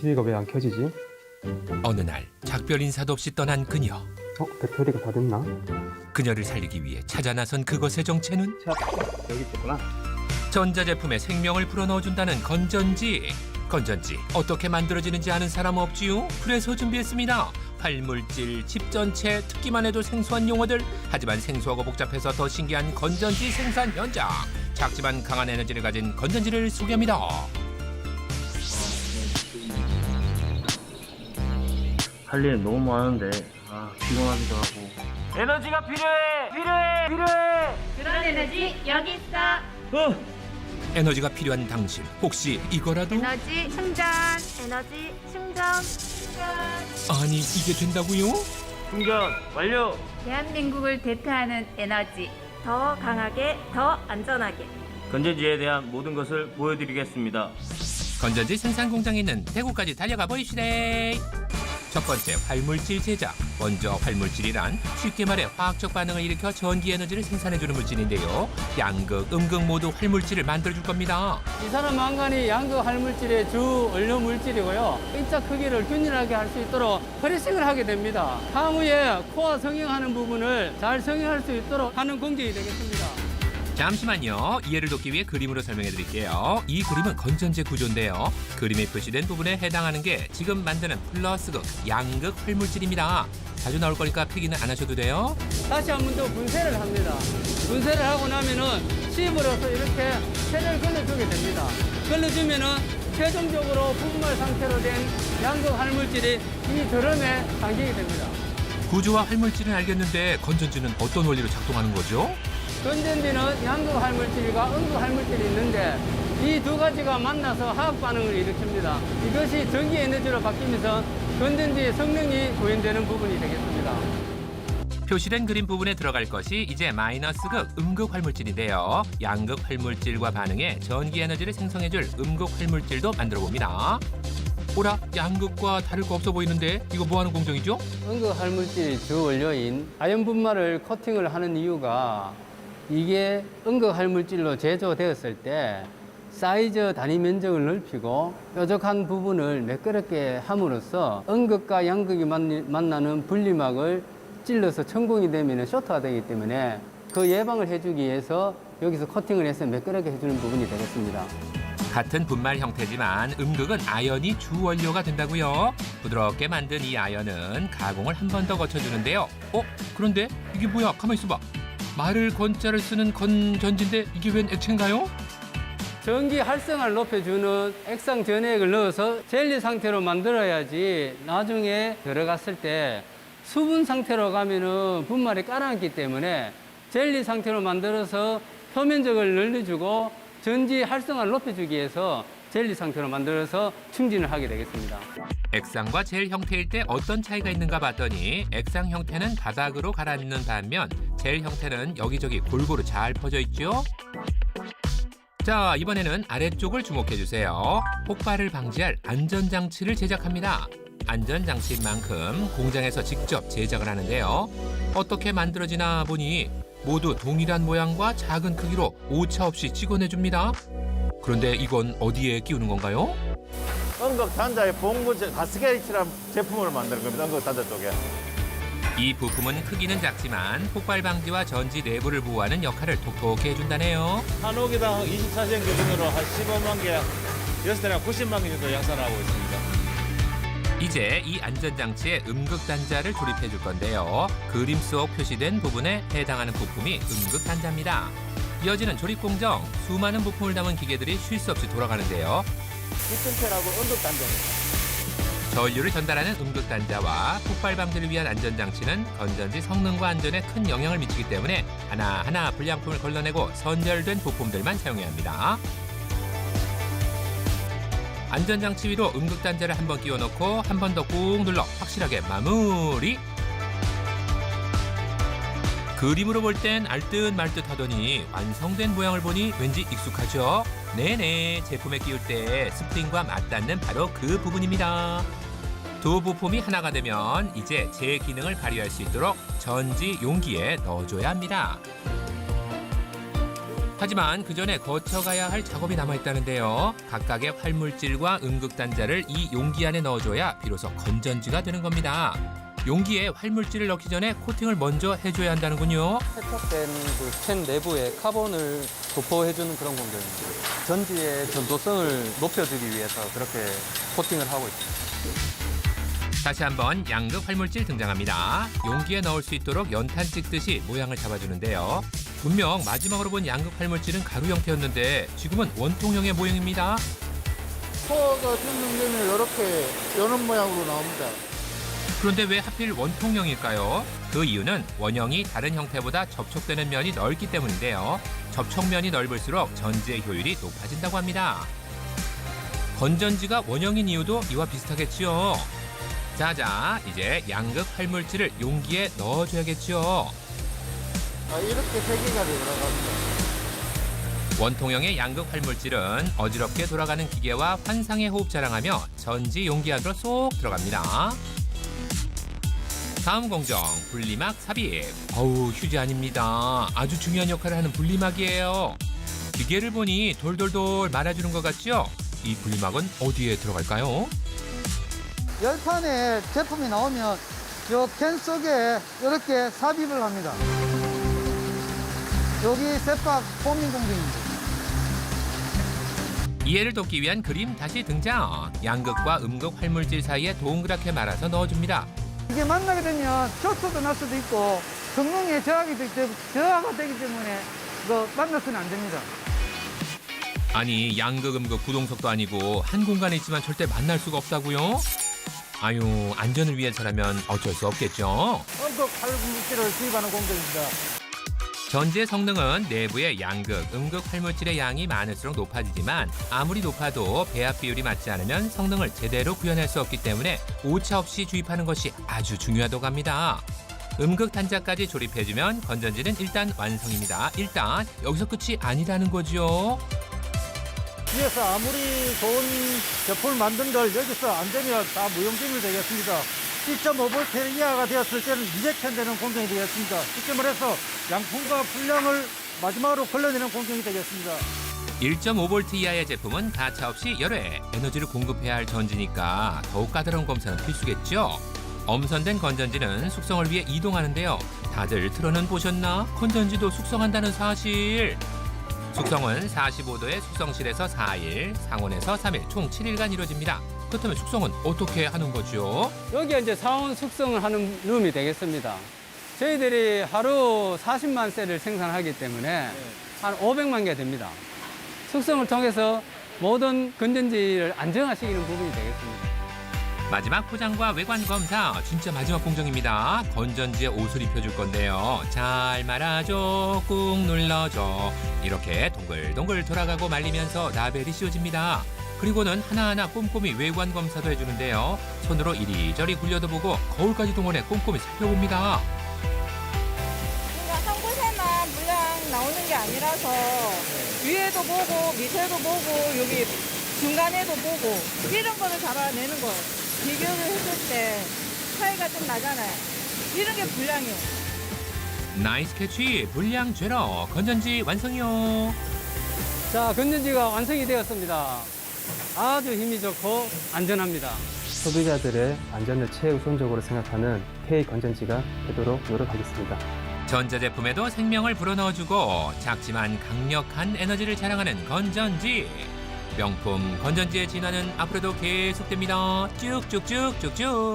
TV가 왜 안 켜지지? 어느 날 작별 인사도 없이 떠난 그녀. 배터리가 다 됐나? 그녀를 살리기 위해 찾아 나선 그것의 정체는 여기 있구나. 전자제품에 생명을 불어넣어준다는 건전지. 건전지 어떻게 만들어지는지 아는 사람 없지요? 그래서 준비했습니다. 발물질, 집 전체, 듣기만 해도 생소한 용어들. 하지만 생소하고 복잡해서 더 신기한 건전지 생산 현장. 작지만 강한 에너지를 가진 건전지를 소개합니다. 할 일 너무 많은데 피곤하기도 하고. 에너지가 필요해. 그런 에너지 여기 있어. 에너지가 필요한 당신, 혹시 이거라도? 에너지 충전. 에너지 충전. 아니, 이게 된다고요? 충전 완료. 대한민국을 대표하는 에너지. 더 강하게, 더 안전하게. 건전지에 대한 모든 것을 보여드리겠습니다. 건전지 생산 공장에 있는 대구까지 달려가 보이시래. 첫 번째, 활물질 제작. 먼저 활물질이란 쉽게 말해 화학적 반응을 일으켜 전기 에너지를 생산해주는 물질인데요. 양극, 음극 모두 활물질을 만들어줄 겁니다. 이산화망간이 양극 활물질의 주 원료 물질이고요. 입자 크기를 균일하게 할 수 있도록 프레싱을 하게 됩니다. 향후에 코어 성형하는 부분을 잘 성형할 수 있도록 하는 공정이 되겠습니다. 잠시만요. 이해를 돕기 위해 그림으로 설명해 드릴게요. 이 그림은 건전지 구조인데요. 그림에 표시된 부분에 해당하는 게 지금 만드는 플러스극, 양극 활물질입니다. 자주 나올 거니까 필기는 안 하셔도 돼요. 다시 한 번 더 분쇄를 합니다. 분쇄를 하고 나면은 씹으로서 이렇게 체를 걸러주게 됩니다. 걸러주면은 최종적으로 분말 상태로 된 양극 활물질이 이 드럼에 담기게 됩니다. 구조와 활물질은 알겠는데 건전지는 어떤 원리로 작동하는 거죠? 건전지는 양극 활물질과 음극 활물질이 있는데 이 두 가지가 만나서 화학 반응을 일으킵니다. 이것이 전기 에너지로 바뀌면서 건전지의 성능이 구현되는 부분이 되겠습니다. 표시된 그림 부분에 들어갈 것이 이제 마이너스극, 음극 활물질인데요. 양극 활물질과 반응해 전기 에너지를 생성해줄 음극 활물질도 만들어 봅니다. 오라, 양극과 다를 거 없어 보이는데 이거 뭐 하는 공정이죠? 음극 활물질 주 원료인 아연 분말을 코팅을 하는 이유가 이게 음극 활물질로 제조되었을 때 사이즈 단위 면적을 넓히고 뾰족한 부분을 매끄럽게 함으로써 음극과 양극이 만나는 분리막을 찔러서 천공이 되면 쇼트가 되기 때문에 그 예방을 해주기 위해서 여기서 코팅을 해서 매끄럽게 해주는 부분이 되겠습니다. 같은 분말 형태지만 음극은 아연이 주 원료가 된다고요. 부드럽게 만든 이 아연은 가공을 한 번 더 거쳐주는데요. 그런데 이게 뭐야? 가만히 있어봐. 말을 건자를 쓰는 건전지인데 이게 웬 액체인가요? 전기 활성화를 높여주는 액상 전해액을 넣어서 젤리 상태로 만들어야지 나중에 들어갔을 때 수분 상태로 가면은 분말이 가라앉기 때문에 젤리 상태로 만들어서 표면적을 늘려주고 전지 활성화를 높여주기 위해서 젤리 상태로 만들어서 충진을 하게 되겠습니다. 액상과 젤 형태일 때 어떤 차이가 있는가 봤더니 액상 형태는 바닥으로 가라앉는 반면 젤 형태는 여기저기 골고루 잘 퍼져 있죠. 자, 이번에는 아래쪽을 주목해 주세요. 폭발을 방지할 안전장치를 제작합니다. 안전장치인 만큼 공장에서 직접 제작을 하는데요. 어떻게 만들어지나 보니 모두 동일한 모양과 작은 크기로 오차 없이 찍어내줍니다. 그런데 이건 어디에 끼우는 건가요? 음극 단자의 봉구 가스게이트라는 제품을 만드는 겁니다. 음극 단자 쪽에. 이 부품은 크기는 작지만 폭발 방지와 전지 내부를 보호하는 역할을 톡톡히 해준다네요. 한 호기당 24시간 기준으로 한 15만 개, 6대나 90만 개 정도 양산하고 있습니다. 이제 이 안전장치에 음극 단자를 조립해 줄 건데요. 그림 속 표시된 부분에 해당하는 부품이 음극 단자입니다. 이어지는 조립 공정, 수많은 부품을 담은 기계들이 쉴 수 없이 돌아가는데요. 입증체라고 음극 단자입니다. 전류를 전달하는 음극 단자와 폭발 방지를 위한 안전장치는 건전지 성능과 안전에 큰 영향을 미치기 때문에 하나하나 불량품을 걸러내고 선별된 부품들만 사용해야 합니다. 안전장치 위로 음극 단자를 한 번 끼워놓고 한 번 더 꾹 눌러 확실하게 마무리. 그림으로 볼 땐 알듯 말듯 하더니 완성된 모양을 보니 왠지 익숙하죠? 네네, 제품에 끼울 때 스프링과 맞닿는 바로 그 부분입니다. 두 부품이 하나가 되면 이제 제 기능을 발휘할 수 있도록 전지 용기에 넣어줘야 합니다. 하지만 그 전에 거쳐가야 할 작업이 남아있다는데요. 각각의 활물질과 음극단자를 이 용기 안에 넣어줘야 비로소 건전지가 되는 겁니다. 용기에 활물질을 넣기 전에 코팅을 먼저 해줘야 한다는군요. 세척된 그 캔 내부에 카본을 도포해주는 그런 공정입니다. 전지의 전도성을 높여주기 위해서 그렇게 코팅을 하고 있습니다. 다시 한번 양극 활물질 등장합니다. 용기에 넣을 수 있도록 연탄 찍듯이 모양을 잡아주는데요. 분명 마지막으로 본 양극 활물질은 가루 형태였는데 지금은 원통형의 모양입니다. 코어가 생성되면 이렇게 여는 모양으로 나옵니다. 그런데 왜 하필 원통형일까요? 그 이유는 원형이 다른 형태보다 접촉되는 면이 넓기 때문인데요. 접촉면이 넓을수록 전지의 효율이 높아진다고 합니다. 건전지가 원형인 이유도 이와 비슷하겠지요. 자자, 이제 양극 활물질을 용기에 넣어줘야겠죠. 이렇게 세 개가 들어갑니다. 원통형의 양극 활물질은 어지럽게 돌아가는 기계와 환상의 호흡 자랑하며 전지 용기 안으로 쏙 들어갑니다. 다음 공정, 분리막 삽입. 어우, 휴지 아닙니다. 아주 중요한 역할을 하는 분리막이에요. 기계를 보니 돌돌돌 말아주는 것 같죠? 이 분리막은 어디에 들어갈까요? 열판에 제품이 나오면 이 캔 속에 이렇게 삽입을 합니다. 여기 세팍 포밍 공정입니다. 이해를 돕기 위한 그림 다시 등장. 양극과 음극 활물질 사이에 동그랗게 말아서 넣어줍니다. 이게 만나게 되면 쇼트도 날 수도 있고 성능에 저하가 되기 때문에 이거 만나서는 안 됩니다. 아니, 양극, 음극, 부동석도 아니고 한 공간에 있지만 절대 만날 수가 없다고요? 아유, 안전을 위해서라면 어쩔 수 없겠죠. 음극 활물질을 주입하는 공정입니다. 전지의 성능은 내부의 양극, 음극 활물질의 양이 많을수록 높아지지만 아무리 높아도 배합 비율이 맞지 않으면 성능을 제대로 구현할 수 없기 때문에 오차 없이 주입하는 것이 아주 중요하다고 합니다. 음극 단자까지 조립해주면 건전지는 일단 완성입니다. 일단 여기서 끝이 아니라는 거죠. 위에서 아무리 좋은 제품을 만든들 여기서 안 되면 다 무용지물 되겠습니다. 1.5V 이하가 되었을 때는 리젝션되는 공정이 되겠습니다. 쉽게 말해서 양품과 분량을 마지막으로 걸러내는 공정이 되겠습니다. 1.5V 이하의 제품은 가차없이 열회, 에너지를 공급해야 할 전지니까 더욱 까다로운 검사는 필수겠죠. 엄선된 건전지는 숙성을 위해 이동하는데요. 다들 틀어는 보셨나? 건전지도 숙성한다는 사실. 숙성은 45도의 숙성실에서 4일, 상온에서 3일, 총 7일간 이루어집니다. 그렇다면 숙성은 어떻게 하는 거죠? 여기가 이제 상온 숙성을 하는 룸이 되겠습니다. 저희들이 하루 40만 셀을 생산하기 때문에 한 500만 개 됩니다. 숙성을 통해서 모든 건전지를 안정화시키는 부분이 되겠습니다. 마지막 포장과 외관 검사, 진짜 마지막 공정입니다. 건전지에 옷을 입혀줄 건데요. 잘 말아줘, 꾹 눌러줘. 이렇게 동글동글 돌아가고 말리면서 라벨이 씌워집니다. 그리고는 하나하나 꼼꼼히 외관 검사도 해주는데요. 손으로 이리저리 굴려도 보고 거울까지 동원해 꼼꼼히 살펴봅니다. 그러니까 한 곳에만 물량 나오는 게 아니라서 위에도 보고 밑에도 보고 여기 중간에도 보고 이런 거를 잡아내는 거 비교를 했을 때 차이가 좀 나잖아요. 이런 게 분량이에요. 나이스 캐치, 불량 제로, 건전지 완성이요. 자, 건전지가 완성이 되었습니다. 아주 힘이 좋고 안전합니다. 소비자들의 안전을 최우선적으로 생각하는 K 건전지가 되도록 노력하겠습니다. 전자제품에도 생명을 불어넣어주고 작지만 강력한 에너지를 자랑하는 건전지. 명품 건전지의 진화는 앞으로도 계속됩니다. 쭉쭉쭉쭉쭉.